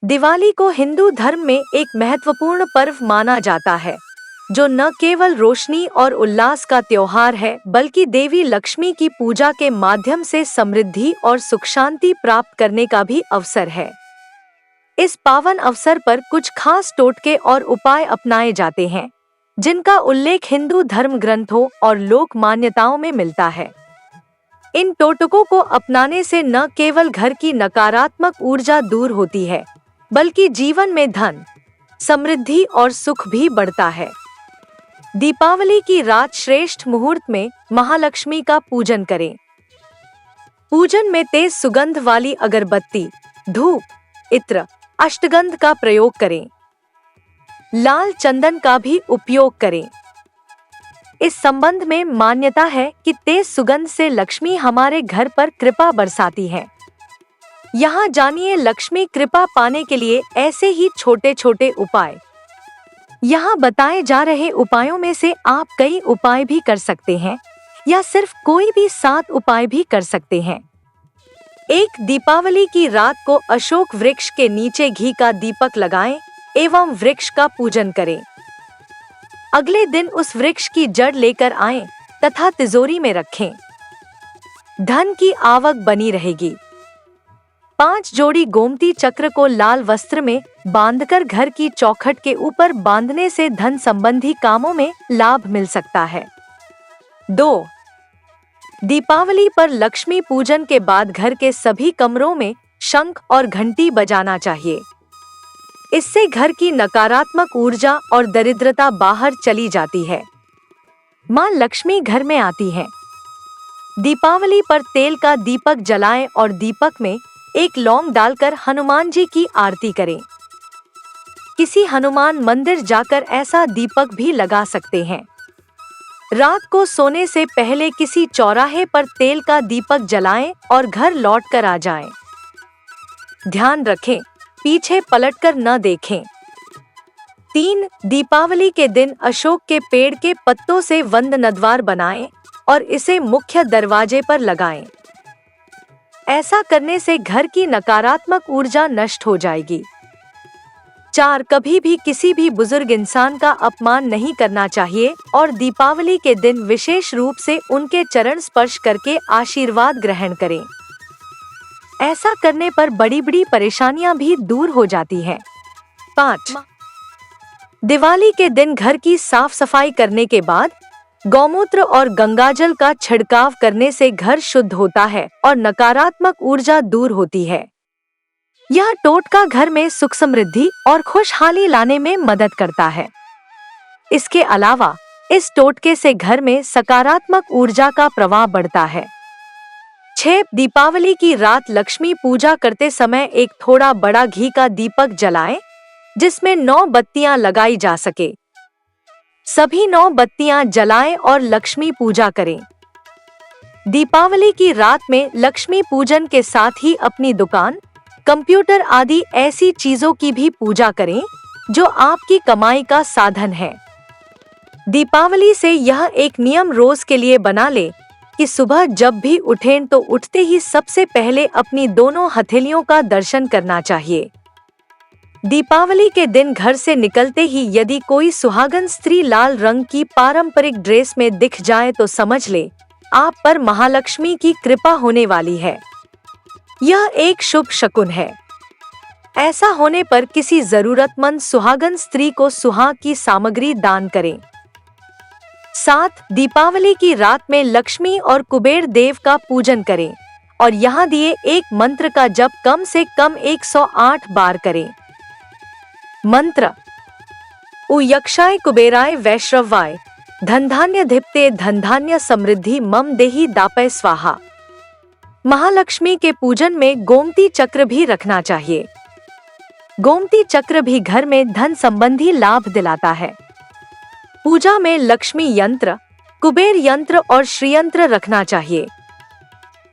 दिवाली को हिंदू धर्म में एक महत्वपूर्ण पर्व माना जाता है, जो न केवल रोशनी और उल्लास का त्योहार है, बल्कि देवी लक्ष्मी की पूजा के माध्यम से समृद्धि और सुख शांति प्राप्त करने का भी अवसर है। इस पावन अवसर पर कुछ खास टोटके और उपाय अपनाए जाते हैं, जिनका उल्लेख हिंदू धर्म ग्रंथों और लोक मान्यताओं में मिलता है। इन टोटकों को अपनाने से न केवल घर की नकारात्मक ऊर्जा दूर होती है, बल्कि जीवन में धन, समृद्धि और सुख भी बढ़ता है। दीपावली की रात श्रेष्ठ मुहूर्त में महालक्ष्मी का पूजन करें। पूजन में तेज सुगंध वाली अगरबत्ती, धूप, इत्र, अष्टगंध का प्रयोग करें। लाल चंदन का भी उपयोग करें। इस संबंध में मान्यता है कि तेज सुगंध से लक्ष्मी हमारे घर पर कृपा बरसाती है। यहाँ जानिए लक्ष्मी कृपा पाने के लिए ऐसे ही छोटे छोटे उपाय। यहाँ बताए जा रहे उपायों में से आप कई उपाय भी कर सकते हैं या सिर्फ कोई भी 7 उपाय भी कर सकते हैं। 1. दीपावली की रात को अशोक वृक्ष के नीचे घी का दीपक लगाएं एवं वृक्ष का पूजन करें। अगले दिन उस वृक्ष की जड़ लेकर आएं तथा तिजोरी में रखें। धन की आवक बनी रहेगी। 5 जोड़ी गोमती चक्र को लाल वस्त्र में बांधकर घर की चौखट के ऊपर बांधने से धन संबंधी कामों में लाभ मिल सकता है। 2. दीपावली पर लक्ष्मी पूजन के बाद घर के सभी कमरों में शंख और घंटी बजाना चाहिए। इससे घर की नकारात्मक ऊर्जा और दरिद्रता बाहर चली जाती है। मां लक्ष्मी घर में आती है। दीपावली पर तेल का दीपक जलाएं और दीपक में एक लौंग डालकर हनुमान जी की आरती करें। किसी हनुमान मंदिर जाकर ऐसा दीपक भी लगा सकते हैं। रात को सोने से पहले किसी चौराहे पर तेल का दीपक जलाएं और घर लौटकर आ जाएं। ध्यान रखें, पीछे पलटकर न देखें। 3. दीपावली के दिन अशोक के पेड़ के पत्तों से वंदनद्वार बनाएं और इसे मुख्य दरवाजे पर लगाएं। ऐसा करने से घर की नकारात्मक ऊर्जा नष्ट हो जाएगी। 4. कभी भी किसी भी बुजुर्ग इंसान का अपमान नहीं करना चाहिए और दीपावली के दिन विशेष रूप से उनके चरण स्पर्श करके आशीर्वाद ग्रहण करें। ऐसा करने पर बड़ी-बड़ी परेशानियां भी दूर हो जाती हैं। 5. दिवाली के दिन घर की साफ सफाई करने के बाद गौमूत्र और गंगाजल का छिड़काव करने से घर शुद्ध होता है और नकारात्मक ऊर्जा दूर होती है। यह टोटका घर में सुख समृद्धि और खुशहाली लाने में मदद करता है। इसके अलावा इस टोटके से घर में सकारात्मक ऊर्जा का प्रवाह बढ़ता है। 6. दीपावली की रात लक्ष्मी पूजा करते समय एक थोड़ा बड़ा घी का दीपक जलाएं, जिसमें 9 बत्तियां लगाई जा सके। सभी 9 बत्तियां जलाएं और लक्ष्मी पूजा करें। दीपावली की रात में लक्ष्मी पूजन के साथ ही अपनी दुकान, कंप्यूटर आदि ऐसी चीजों की भी पूजा करें जो आपकी कमाई का साधन है। दीपावली से यह एक नियम रोज के लिए बना ले कि सुबह जब भी उठें तो उठते ही सबसे पहले अपनी दोनों हथेलियों का दर्शन करना चाहिए। दीपावली के दिन घर से निकलते ही यदि कोई सुहागन स्त्री लाल रंग की पारंपरिक ड्रेस में दिख जाए तो समझ ले आप पर महालक्ष्मी की कृपा होने वाली है। यह एक शुभ शकुन है। ऐसा होने पर किसी जरूरतमंद सुहागन स्त्री को सुहाग की सामग्री दान करें। 7. दीपावली की रात में लक्ष्मी और कुबेर देव का पूजन करें और यहाँ दिए एक मंत्र का जप कम से कम 108 बार करें। मंत्र: उ यक्षाय कुबेराय वैश्रवाय धनधान्य धिप्ते धनधान्य समृद्धि मम देहि दापय स्वाहा। महालक्ष्मी के पूजन में गोमती चक्र भी रखना चाहिए। गोमती चक्र भी घर में धन संबंधी लाभ दिलाता है। पूजा में लक्ष्मी यंत्र, कुबेर यंत्र और श्रीयंत्र रखना चाहिए।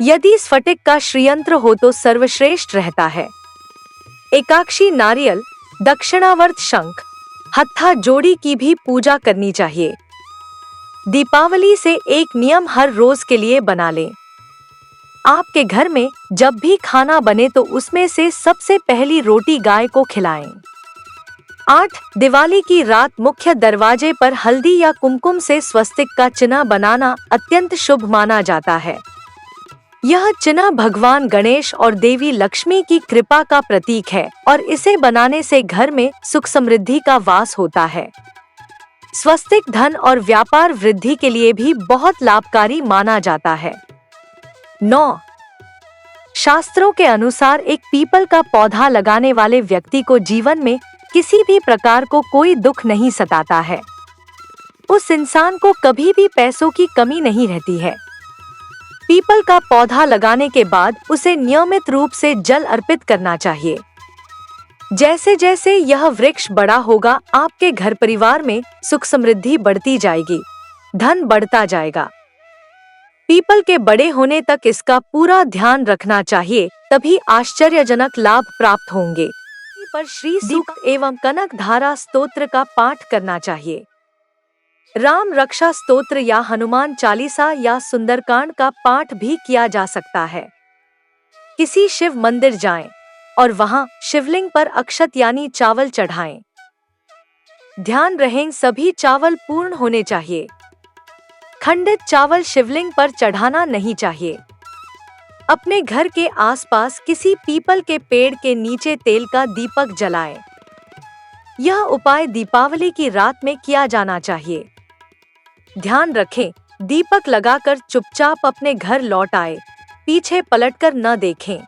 यदि स्फटिक का श्रीयंत्र हो तो सर्वश्रेष्ठ रहता है। एकाक्षी नारियल, दक्षिणावर्त शंख, हत्था जोड़ी की भी पूजा करनी चाहिए। दीपावली से एक नियम हर रोज के लिए बना लें। आपके घर में जब भी खाना बने तो उसमें से सबसे पहली रोटी गाय को खिलाएं। 8. दिवाली की रात मुख्य दरवाजे पर हल्दी या कुमकुम से स्वस्तिक का चिन्ह बनाना अत्यंत शुभ माना जाता है। यह चिन्ह भगवान गणेश और देवी लक्ष्मी की कृपा का प्रतीक है और इसे बनाने से घर में सुख समृद्धि का वास होता है। स्वस्तिक धन और व्यापार वृद्धि के लिए भी बहुत लाभकारी माना जाता है। 9. शास्त्रों के अनुसार एक पीपल का पौधा लगाने वाले व्यक्ति को जीवन में किसी भी प्रकार को कोई दुख नहीं सताता है। उस इंसान को कभी भी पैसों की कमी नहीं रहती है। पीपल का पौधा लगाने के बाद उसे नियमित रूप से जल अर्पित करना चाहिए। जैसे जैसे यह वृक्ष बड़ा होगा, आपके घर परिवार में सुख समृद्धि बढ़ती जाएगी, धन बढ़ता जाएगा। पीपल के बड़े होने तक इसका पूरा ध्यान रखना चाहिए, तभी आश्चर्यजनक लाभ प्राप्त होंगे। पर श्री सूक्त एवं कनक धारा स्तोत्र का पाठ करना चाहिए। राम रक्षा स्तोत्र या हनुमान चालीसा या सुंदरकांड का पाठ भी किया जा सकता है। किसी शिव मंदिर जाएं और वहां शिवलिंग पर अक्षत यानी चावल चढ़ाएं। ध्यान रहे सभी चावल पूर्ण होने चाहिए। खंडित चावल शिवलिंग पर चढ़ाना नहीं चाहिए। अपने घर के आसपास किसी पीपल के पेड़ के नीचे तेल का दीपक जलाएं। यह उपाय दीपावली की रात में किया जाना चाहिए। ध्यान रखें, दीपक लगाकर चुपचाप अपने घर लौट आए, पीछे पलटकर न देखें।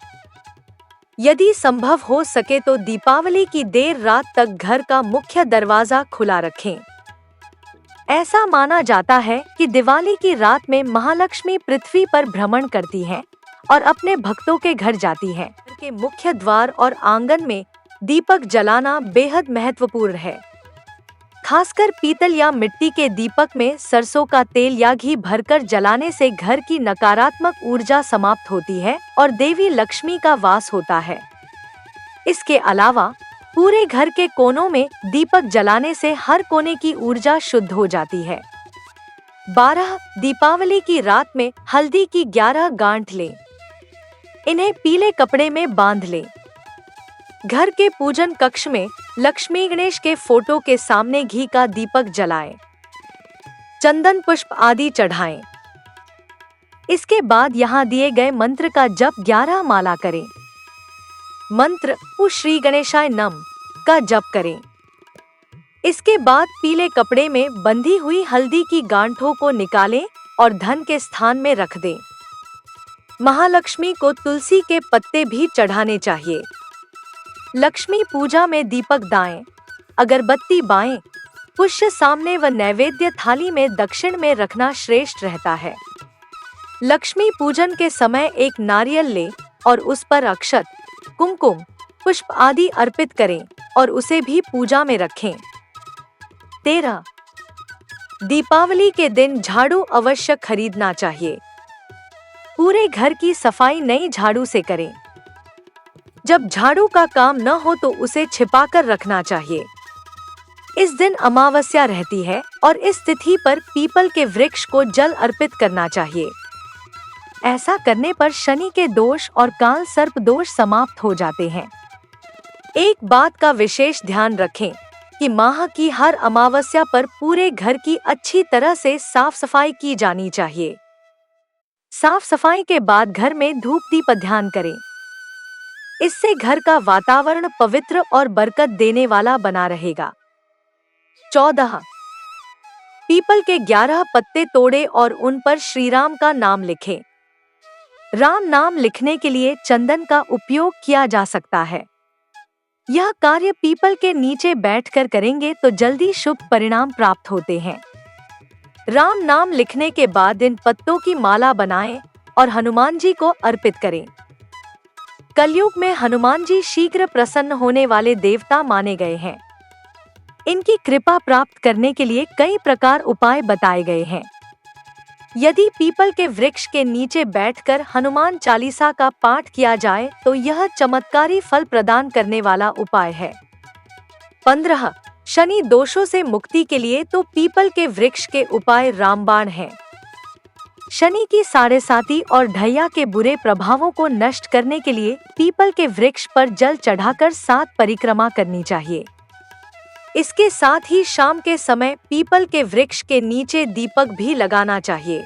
यदि संभव हो सके तो दीपावली की देर रात तक घर का मुख्य दरवाजा खुला रखें। ऐसा माना जाता है कि दिवाली की रात में महालक्ष्मी पृथ्वी पर भ्रमण करती हैं और अपने भक्तों के घर जाती हैं। घर के मुख्य द्वार और आंगन में दीपक जलाना बेहद महत्वपूर्ण है। खासकर पीतल या मिट्टी के दीपक में सरसों का तेल या घी भरकर जलाने से घर की नकारात्मक ऊर्जा समाप्त होती है और देवी लक्ष्मी का वास होता है। इसके अलावा पूरे घर के कोनों में दीपक जलाने से हर कोने की ऊर्जा शुद्ध हो जाती है। 12. दीपावली की रात में हल्दी की 11 गांठ लें। इन्हें पीले कपड़े में बांध लें। घर के पूजन कक्ष में लक्ष्मी गणेश के फोटो के सामने घी का दीपक जलाएं। चंदन पुष्प आदि चढ़ाएं। इसके बाद यहाँ दिए गए मंत्र का जप 11 माला करें। मंत्र उ श्री गणेशाय नम का जप करें। इसके बाद पीले कपड़े में बंधी हुई हल्दी की गांठों को निकालें और धन के स्थान में रख दें। महालक्ष्मी को तुलसी के पत्ते भी चढ़ाने चाहिए। लक्ष्मी पूजा में दीपक दाएं, अगरबत्ती बाएं, पुष्य सामने व नैवेद्य थाली में दक्षिण में रखना श्रेष्ठ रहता है। लक्ष्मी पूजन के समय एक नारियल लें और उस पर अक्षत, कुमकुम, पुष्प आदि अर्पित करें और उसे भी पूजा में रखें। 13. दीपावली के दिन झाड़ू अवश्य खरीदना चाहिए। पूरे घर की सफाई नई झाड़ू से करें। जब झाड़ू का काम न हो तो उसे छिपाकर रखना चाहिए। इस दिन अमावस्या रहती है और इस तिथि पर पीपल के वृक्ष को जल अर्पित करना चाहिए। ऐसा करने पर शनि के दोष और काल सर्प दोष समाप्त हो जाते हैं। एक बात का विशेष ध्यान रखें कि माह की हर अमावस्या पर पूरे घर की अच्छी तरह से साफ सफाई की जानी चाहिए। साफ सफाई के बाद घर में धूप दीप ध्यान करें। इससे घर का वातावरण पवित्र और बरकत देने वाला बना रहेगा। 14. पीपल के 11 पत्ते तोड़े और उन पर श्री राम का नाम लिखें। राम नाम लिखने के लिए चंदन का उपयोग किया जा सकता है। यह कार्य पीपल के नीचे बैठकर करेंगे तो जल्दी शुभ परिणाम प्राप्त होते हैं। राम नाम लिखने के बाद इन पत्तों की माला बनाएं और हनुमान जी को अर्पित करें। कलयुग में हनुमान जी शीघ्र प्रसन्न होने वाले देवता माने गए हैं। इनकी कृपा प्राप्त करने के लिए कई प्रकार उपाय बताए गए हैं। यदि पीपल के वृक्ष के नीचे बैठकर हनुमान चालीसा का पाठ किया जाए तो यह चमत्कारी फल प्रदान करने वाला उपाय है। 15. शनि दोषों से मुक्ति के लिए तो पीपल के वृक्ष के उपाय रामबाण हैं। शनि की साढ़ेसाती और ढैया के बुरे प्रभावों को नष्ट करने के लिए पीपल के वृक्ष पर जल चढ़ाकर 7 परिक्रमा करनी चाहिए। इसके साथ ही शाम के समय पीपल के वृक्ष के नीचे दीपक भी लगाना चाहिए।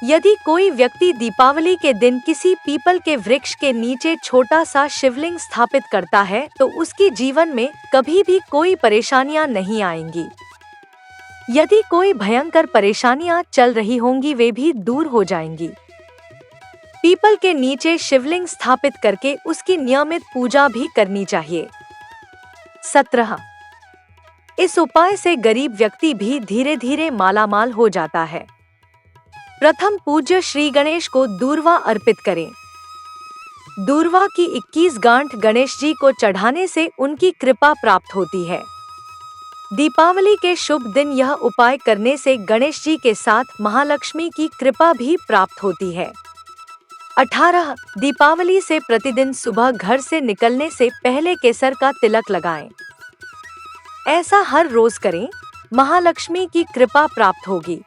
यदि कोई व्यक्ति दीपावली के दिन किसी पीपल के वृक्ष के नीचे छोटा सा शिवलिंग स्थापित करता है तो उसके जीवन में कभी भी कोई परेशानियां नहीं आएंगी। यदि कोई भयंकर परेशानियां चल रही होंगी वे भी दूर हो जाएंगी। पीपल के नीचे शिवलिंग स्थापित करके उसकी नियमित पूजा भी करनी चाहिए। 17 इस उपाय से गरीब व्यक्ति भी धीरे धीरे मालामाल हो जाता है। प्रथम पूज्य श्री गणेश को दूर्वा अर्पित करें। दूर्वा की 21 गांठ गणेश जी को चढ़ाने से उनकी कृपा प्राप्त होती है। दीपावली के शुभ दिन यह उपाय करने से गणेश जी के साथ महालक्ष्मी की कृपा भी प्राप्त होती है। 18 दीपावली से प्रतिदिन सुबह घर से निकलने से पहले केसर का तिलक लगाएं। ऐसा हर रोज करें, महालक्ष्मी की कृपा प्राप्त होगी।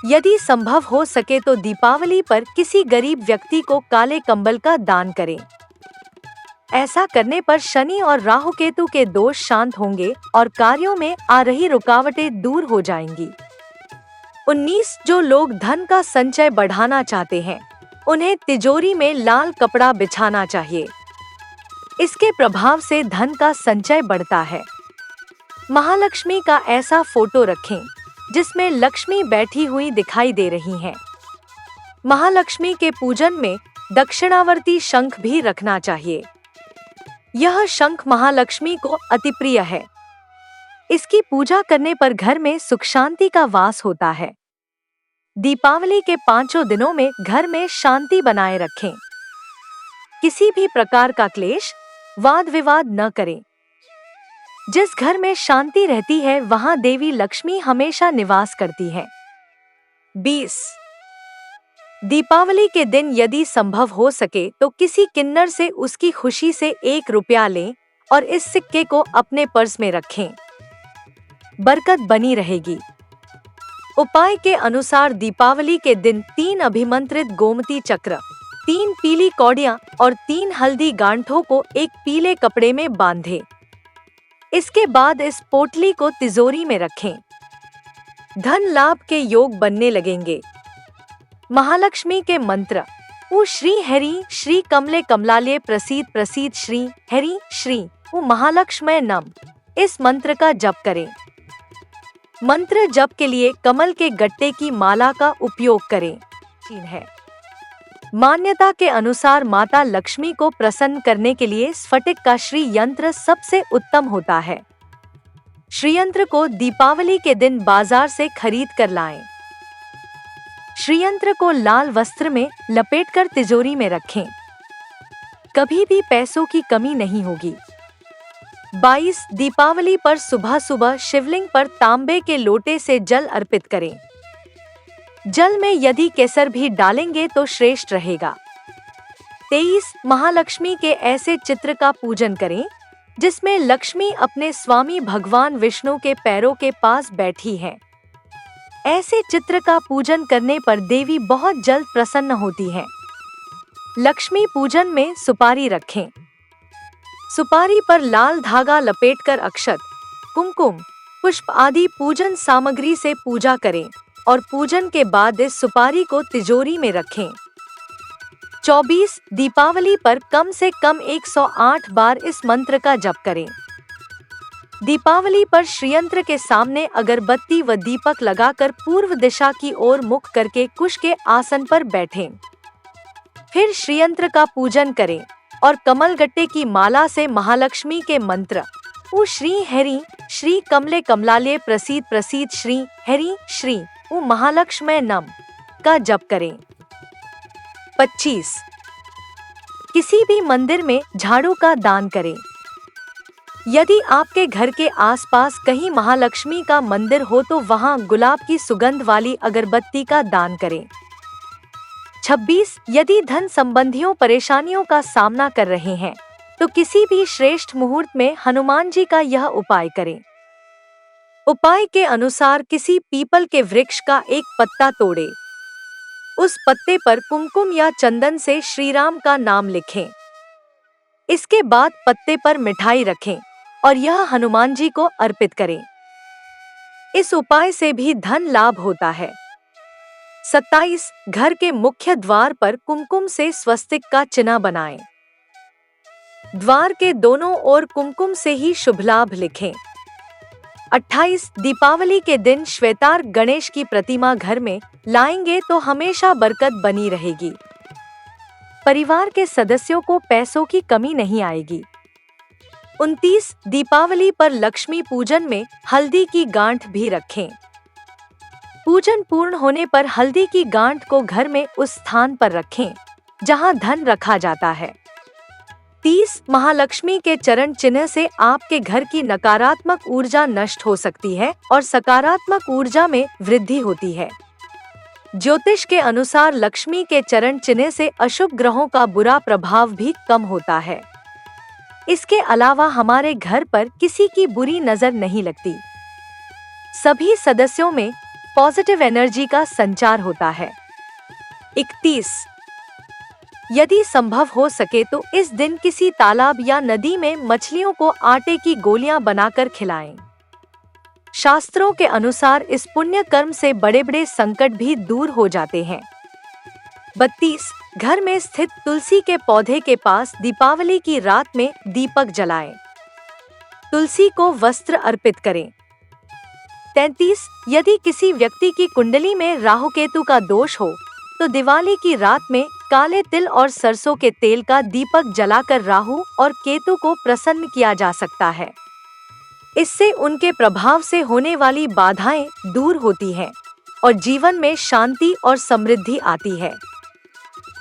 यदि संभव हो सके तो दीपावली पर किसी गरीब व्यक्ति को काले कंबल का दान करें। ऐसा करने पर शनि और राहु केतु के दोष शांत होंगे और कार्यों में आ रही रुकावटें दूर हो जाएंगी। 19 जो लोग धन का संचय बढ़ाना चाहते हैं उन्हें तिजोरी में लाल कपड़ा बिछाना चाहिए। इसके प्रभाव से धन का संचय बढ़ता है। महालक्ष्मी का ऐसा फोटो रखें जिसमें लक्ष्मी बैठी हुई दिखाई दे रही हैं। महालक्ष्मी के पूजन में दक्षिणावर्ती शंख भी रखना चाहिए। यह शंख महालक्ष्मी को अति प्रिय है। इसकी पूजा करने पर घर में सुख शांति का वास होता है। दीपावली के 5 दिनों में घर में शांति बनाए रखें। किसी भी प्रकार का क्लेश, वाद विवाद न करें। जिस घर में शांति रहती है वहां देवी लक्ष्मी हमेशा निवास करती है। 20 दीपावली के दिन यदि संभव हो सके तो किसी किन्नर से उसकी खुशी से 1 रुपया लें और इस सिक्के को अपने पर्स में रखें। बरकत बनी रहेगी। उपाय के अनुसार दीपावली के दिन 3 अभिमंत्रित गोमती चक्र, 3 पीली कौड़ियां और 3 हल्दी गांठों को एक पीले कपड़े में बांधें। इसके बाद इस पोटली को तिजोरी में रखें। धन लाभ के योग बनने लगेंगे। महालक्ष्मी के मंत्र उ श्री हरि श्री कमले कमलालय प्रसीद प्रसीद श्री हरि श्री उ महालक्ष्मय नम इस मंत्र का जप करें। मंत्र जप के लिए कमल के गट्टे की माला का उपयोग करें। है मान्यता के अनुसार माता लक्ष्मी को प्रसन्न करने के लिए स्फटिक का श्री यंत्र सबसे उत्तम होता है। श्री यंत्र को दीपावली के दिन बाजार से खरीद कर लाएं। श्री यंत्र को लाल वस्त्र में लपेटकर तिजोरी में रखें। कभी भी पैसों की कमी नहीं होगी। 22 दीपावली पर सुबह सुबह शिवलिंग पर तांबे के लोटे से जल अर्पित करें। जल में यदि केसर भी डालेंगे तो श्रेष्ठ रहेगा। 23 महालक्ष्मी के ऐसे चित्र का पूजन करें जिसमें लक्ष्मी अपने स्वामी भगवान विष्णु के पैरों के पास बैठी है। ऐसे चित्र का पूजन करने पर देवी बहुत जल्द प्रसन्न होती है। लक्ष्मी पूजन में सुपारी रखें। सुपारी पर लाल धागा लपेटकर अक्षत, कुमकुम, पुष्प आदि पूजन सामग्री से पूजा करें और पूजन के बाद इस सुपारी को तिजोरी में रखें। 24 दीपावली पर कम से कम 108 बार इस मंत्र का जप करें। दीपावली पर श्रीयंत्र के सामने अगरबत्ती व दीपक लगाकर पूर्व दिशा की ओर मुख करके कुश के आसन पर बैठें। फिर श्रीयंत्र का पूजन करें और कमलगट्टे की माला से महालक्ष्मी के मंत्र उ श्री हरि श्री कमले कमलालय प्रसीद प्रसीद श्री हरि श्री उ महालक्ष्मय नम का जप करें। 25 किसी भी मंदिर में झाड़ू का दान करें। यदि आपके घर के आसपास कहीं महालक्ष्मी का मंदिर हो तो वहां गुलाब की सुगंध वाली अगरबत्ती का दान करें। 26 यदि धन संबंधियों परेशानियों का सामना कर रहे हैं तो किसी भी श्रेष्ठ मुहूर्त में हनुमान जी का यह उपाय करें। उपाय के अनुसार किसी पीपल के वृक्ष का एक पत्ता तोड़े उस पत्ते पर कुमकुम या चंदन से श्री राम का नाम लिखें। इसके बाद पत्ते पर मिठाई रखें और यह हनुमान जी को अर्पित करें। इस उपाय से भी धन लाभ होता है। 27 घर के मुख्य द्वार पर कुमकुम से स्वस्तिक का चिन्ह बनाएं। द्वार के दोनों ओर कुमकुम से ही शुभ लाभ लिखें। 28 दीपावली के दिन श्वेतार गणेश की प्रतिमा घर में लाएंगे तो हमेशा बरकत बनी रहेगी। परिवार के सदस्यों को पैसों की कमी नहीं आएगी। 29 दीपावली पर लक्ष्मी पूजन में हल्दी की गांठ भी रखें। पूजन पूर्ण होने पर हल्दी की गांठ को घर में उस स्थान पर रखें जहां धन रखा जाता है। 30 महालक्ष्मी के चरण चिन्ह से आपके घर की नकारात्मक ऊर्जा नष्ट हो सकती है और सकारात्मक ऊर्जा में वृद्धि होती है। ज्योतिष के अनुसार लक्ष्मी के चरण चिन्ह से अशुभ ग्रहों का बुरा प्रभाव भी कम होता है। इसके अलावा हमारे घर पर किसी की बुरी नजर नहीं लगती। सभी सदस्यों में पॉजिटिव एनर्जी का संचार होता है। 31 यदि संभव हो सके तो इस दिन किसी तालाब या नदी में मछलियों को आटे की गोलियां बनाकर खिलाएं। शास्त्रों के अनुसार इस पुण्य कर्म से बड़े बड़े संकट भी दूर हो जाते हैं। 32 घर में स्थित तुलसी के पौधे के पास दीपावली की रात में दीपक जलाएं। तुलसी को वस्त्र अर्पित करें। 33 यदि किसी व्यक्ति की कुंडली में राहु केतु का दोष हो तो दिवाली की रात में काले तिल और सरसों के तेल का दीपक जलाकर राहु और केतु को प्रसन्न किया जा सकता है। इससे उनके प्रभाव से होने वाली बाधाएं दूर होती हैं और जीवन में शांति और समृद्धि आती है।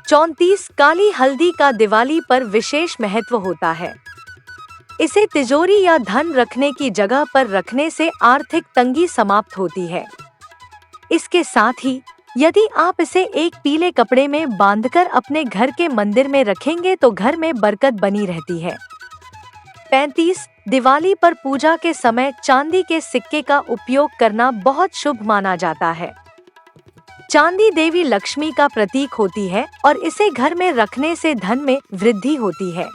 34 काली हल्दी का दिवाली पर विशेष महत्व होता है। इसे तिजोरी या धन रखने की जगह पर रखने से आर्थिक तंगी समाप्त होती है। इसके साथ ही यदि आप इसे एक पीले कपड़े में बांधकर अपने घर के मंदिर में रखेंगे तो घर में बरकत बनी रहती है। 35 दिवाली पर पूजा के समय चांदी के सिक्के का उपयोग करना बहुत शुभ माना जाता है। चांदी देवी लक्ष्मी का प्रतीक होती है और इसे घर में रखने से धन में वृद्धि होती है।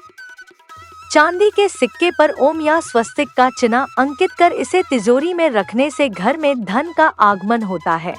चांदी के सिक्के पर ओम या स्वस्तिक का चिन्ह अंकित कर इसे तिजोरी में रखने से घर में धन का आगमन होता है।